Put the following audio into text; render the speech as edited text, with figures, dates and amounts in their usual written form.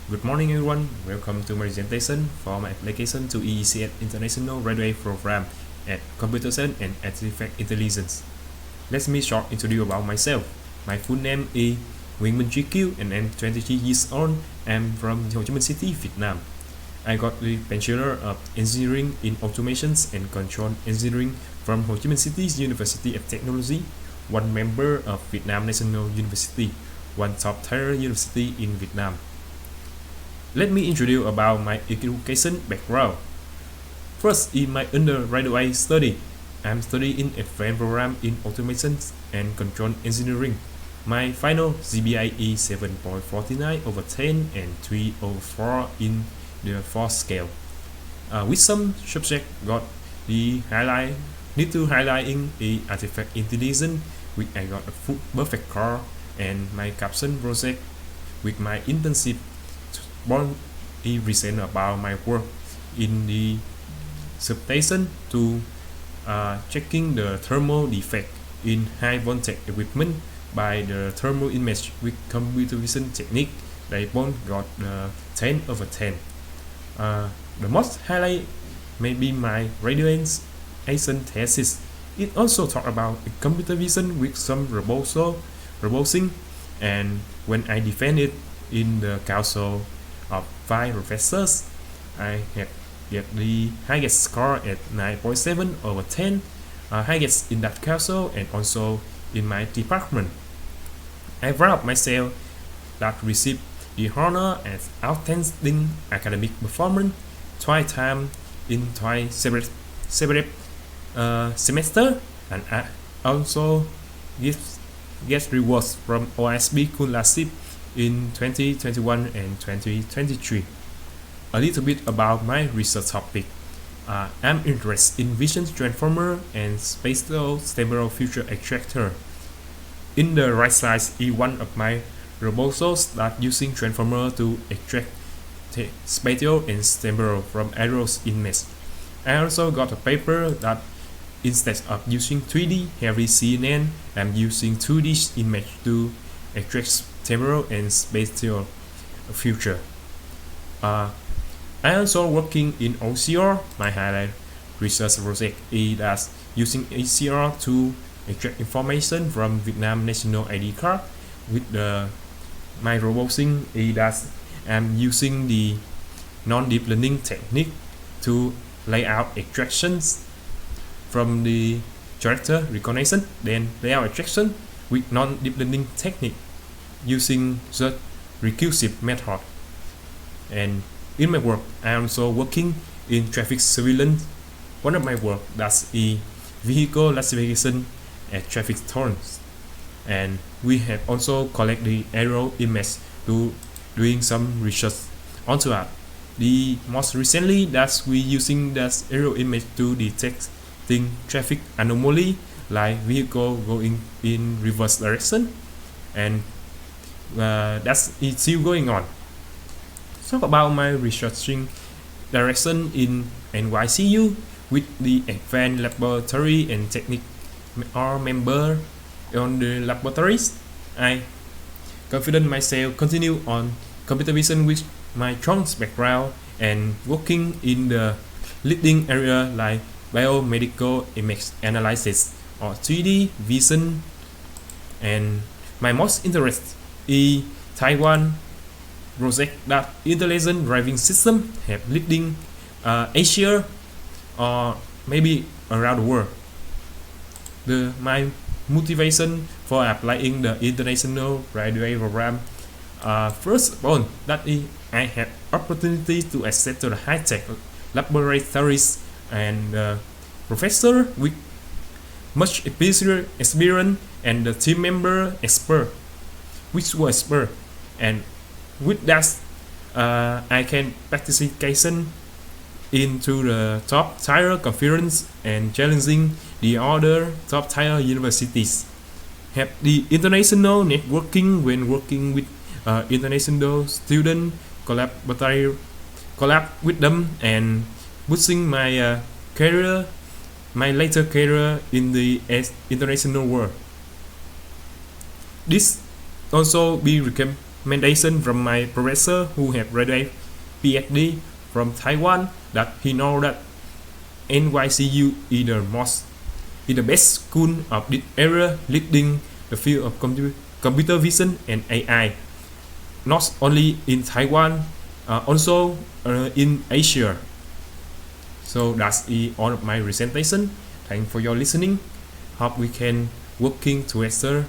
Good morning everyone, welcome to my presentation for my application to EECS International Graduate Program at Computer Science and Artificial Intelligence. Let me short introduce about myself. My full name is Nguyễn Kieu and I'm 23 years old. I'm from Ho Chi Minh City, Vietnam. I got the Bachelor of Engineering in Automations and Control Engineering from Ho Chi Minh City's University of Technology, one member of Vietnam National University, one top-tier university in Vietnam. Let me introduce about my education background. First, in my undergraduate study, I'm studying in advanced program in automation and control engineering. My final GPA is 7.49 over 10 and 304 in the 4 scale. With some subject got the highlight, need to highlight in the artificial intelligence, which I got a full perfect core, and my caption project with my internship born recent about my work in the substation to checking the thermal defect in high voltage equipment by the thermal image with computer vision technique. They both got 10 over 10. The most highlight may be my radiation thesis. It also talk about computer vision with some roboting, and when I defend it in the council of 5 professors, I have get the highest score at 9.7 over 10, highest in that council and also in my department. I proud myself that received the honor as outstanding academic performance twice in twice separate semester, and I also get rewards from OSB scholarship in 2021 and 2023. A little bit about my research topic. I'm interested in vision transformer and spatial stable future extractor. In the right side is one of my proposals that using transformer to extract spatial and stable from errors image. I also got a paper that instead of using 3D heavy CNN, I'm using 2D image to extract temporal and spatial future. I also working in OCR. My highlight research project is that using OCR to extract information from Vietnam National ID card. With my roboting is that I'm using the non-deep learning technique to lay out extractions from the character recognition, then layout extraction with non-deep learning technique using the recursive method. And in my work, I am also working in traffic surveillance. One of my work that's a vehicle classification at traffic tolls, and we have also collect the aerial image to doing some research onto that. The most recently that we using that aerial image to detecting traffic anomaly like vehicle going in reverse direction, and that's it's still going on. Talk about my researching direction in NYCU with the advanced laboratory and technique are member on the laboratories. I confident myself continue on computer vision with my strong background and working in the leading area like biomedical image analysis or 3D vision, and my most interest is Taiwan project that intelligent driving system have leading Asia or maybe around the world. My motivation for applying the international graduate program, first of all, that is I have opportunity to access to the high-tech laboratories and professor with much experience and the team member expert, which were expert, and with that I can participation into the top tier conference and challenging the other top tier universities. Have the international networking when working with international student collab with them and boosting my career, my later career in the international world. This also be recommendation from my professor who have graduated PhD from Taiwan that he know that NYCU is the best school of this era, leading the field of computer vision and AI, not only in Taiwan, also in Asia. So that's all of my presentation. Thanks for your listening. Hope we can working together